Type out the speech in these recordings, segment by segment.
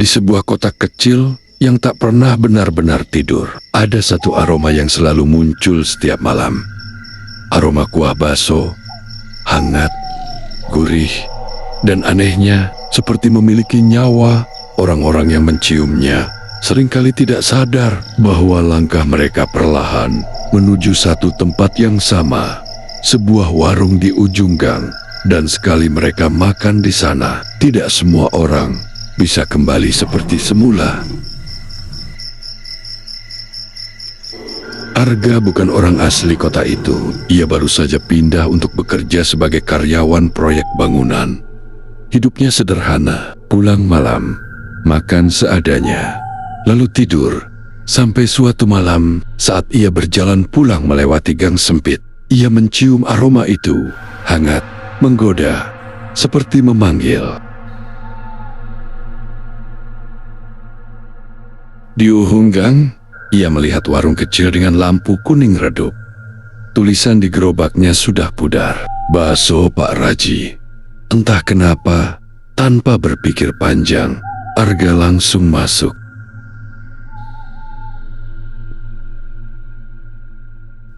Di sebuah kota kecil yang tak pernah benar-benar tidur, ada satu aroma yang selalu muncul setiap malam. Aroma kuah bakso, hangat, gurih, dan anehnya seperti memiliki nyawa. Orang-orang yang menciumnya seringkali tidak sadar bahwa langkah mereka perlahan menuju satu tempat yang sama, sebuah warung di ujung gang. Dan sekali mereka makan di sana, tidak semua orang bisa kembali seperti semula. Arga bukan orang asli kota itu. Ia baru saja pindah untuk bekerja sebagai karyawan proyek bangunan. Hidupnya sederhana, pulang malam, makan seadanya, lalu tidur. Sampai suatu malam, saat ia berjalan pulang melewati gang sempit, ia mencium aroma itu, hangat, menggoda, seperti memanggil. Di ujung gang, ia melihat warung kecil dengan lampu kuning redup. Tulisan di gerobaknya sudah pudar, "Bakso Pak Raji." Entah kenapa, tanpa berpikir panjang, Arga langsung masuk.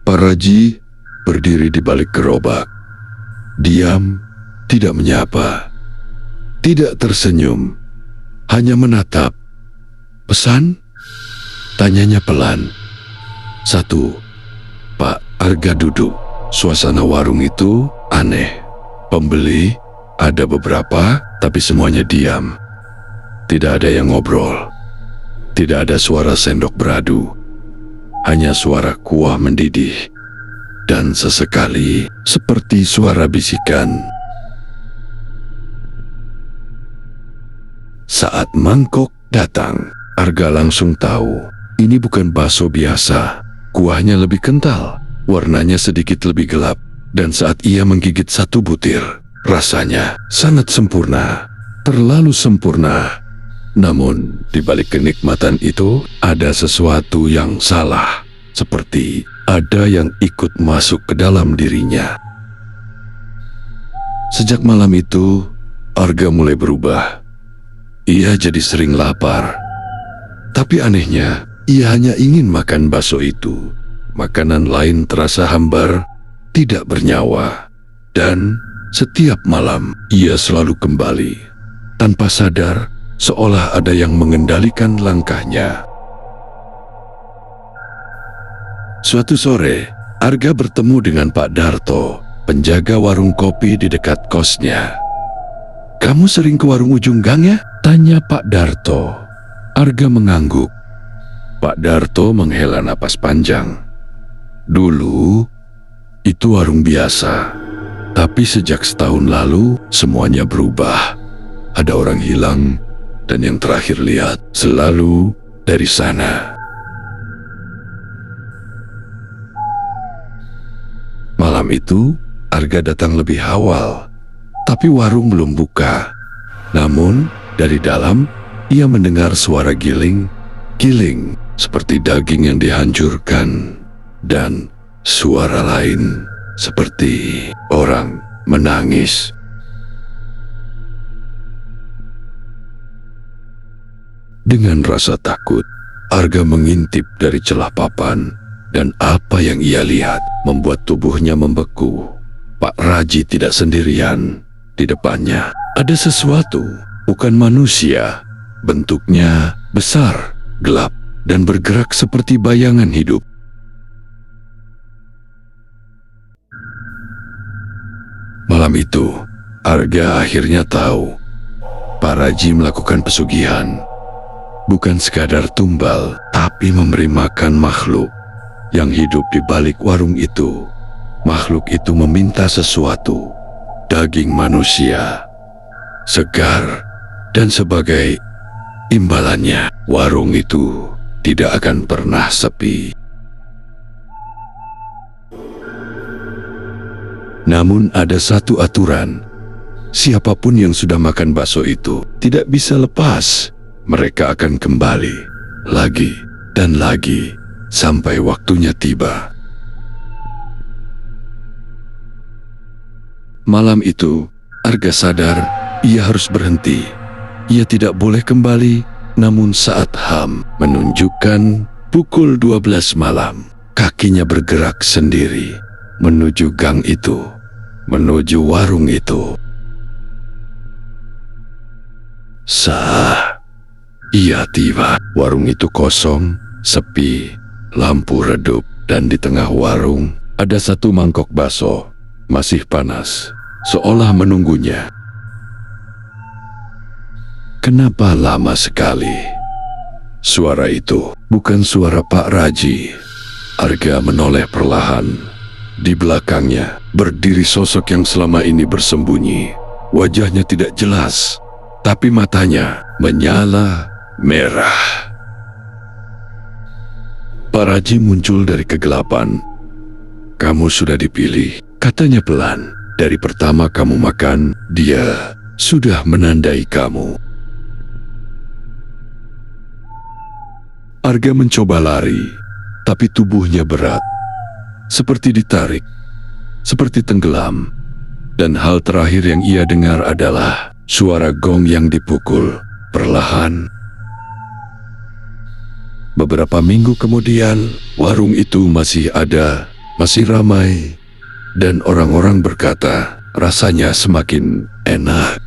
Pak Raji berdiri di balik gerobak. Diam, tidak menyapa, tidak tersenyum, hanya menatap. "Pesan?" tanyanya pelan. "Satu." Pak Arga duduk. Suasana warung itu aneh. Pembeli ada beberapa, tapi semuanya diam. Tidak ada yang ngobrol. Tidak ada suara sendok beradu. Hanya suara kuah mendidih. Dan sesekali seperti suara bisikan. Saat mangkok datang, Arga langsung tahu ini bukan bakso biasa. Kuahnya lebih kental, warnanya sedikit lebih gelap, dan saat ia menggigit satu butir, rasanya sangat sempurna, terlalu sempurna. Namun, di balik kenikmatan itu ada sesuatu yang salah, seperti ada yang ikut masuk ke dalam dirinya. Sejak malam itu, Arga mulai berubah. Ia jadi sering lapar. Tapi anehnya, ia hanya ingin makan bakso itu. Makanan lain terasa hambar, tidak bernyawa. Dan setiap malam, ia selalu kembali. Tanpa sadar, seolah ada yang mengendalikan langkahnya. Suatu sore, Arga bertemu dengan Pak Darto, penjaga warung kopi di dekat kosnya. "Kamu sering ke warung ujung gang ya?" tanya Pak Darto. Arga mengangguk. Pak Darto menghela napas panjang. "Dulu, itu warung biasa. Tapi sejak setahun lalu, semuanya berubah. Ada orang hilang, dan yang terakhir lihat selalu dari sana." Malam itu, Arga datang lebih awal, tapi warung belum buka. Namun, dari dalam, ia mendengar suara giling, seperti daging yang dihancurkan, dan suara lain seperti orang menangis. Dengan rasa takut, Arga mengintip dari celah papan. Dan apa yang ia lihat membuat tubuhnya membeku. Pak Raji tidak sendirian. Di depannya ada sesuatu, bukan manusia. Bentuknya besar, gelap, dan bergerak seperti bayangan hidup. Malam itu, Arga akhirnya tahu Pak Raji melakukan pesugihan. Bukan sekadar tumbal, tapi memberi makan makhluk yang hidup di balik warung itu. Makhluk itu meminta sesuatu, daging manusia, segar, dan sebagai imbalannya, warung itu tidak akan pernah sepi. Namun ada satu aturan, siapapun yang sudah makan bakso itu tidak bisa lepas. Mereka akan kembali, lagi dan lagi, sampai waktunya tiba. Malam itu, Arga sadar ia harus berhenti. Ia tidak boleh kembali Namun saat Ham menunjukkan pukul 12 malam, kakinya bergerak sendiri menuju gang itu, menuju warung itu. Ia tiba. Warung itu kosong, sepi, lampu redup, dan di tengah warung ada satu mangkok bakso, masih panas, seolah menunggunya. Kenapa lama sekali? Suara itu bukan suara Pak Raji. Arga menoleh perlahan. Di belakangnya berdiri sosok yang selama ini bersembunyi. Wajahnya tidak jelas, tapi matanya menyala merah. Pak Raji muncul dari kegelapan. "Kamu sudah dipilih," katanya pelan. "Dari pertama kamu makan, dia sudah menandai kamu." Arga mencoba lari, tapi tubuhnya berat. Seperti ditarik, seperti tenggelam. Dan hal terakhir yang ia dengar adalah suara gong yang dipukul perlahan. Beberapa minggu kemudian, warung itu masih ada, masih ramai, dan orang-orang berkata, rasanya semakin enak.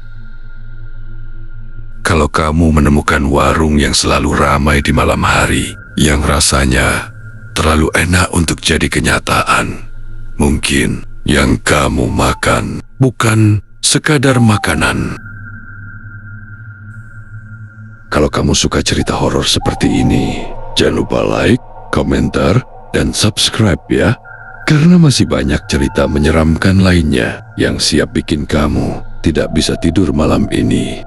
Kalau kamu menemukan warung yang selalu ramai di malam hari, yang rasanya terlalu enak untuk jadi kenyataan, mungkin yang kamu makan bukan sekadar makanan. Kalau kamu suka cerita horor seperti ini, jangan lupa like, komentar, dan subscribe ya. Karena masih banyak cerita menyeramkan lainnya yang siap bikin kamu tidak bisa tidur malam ini.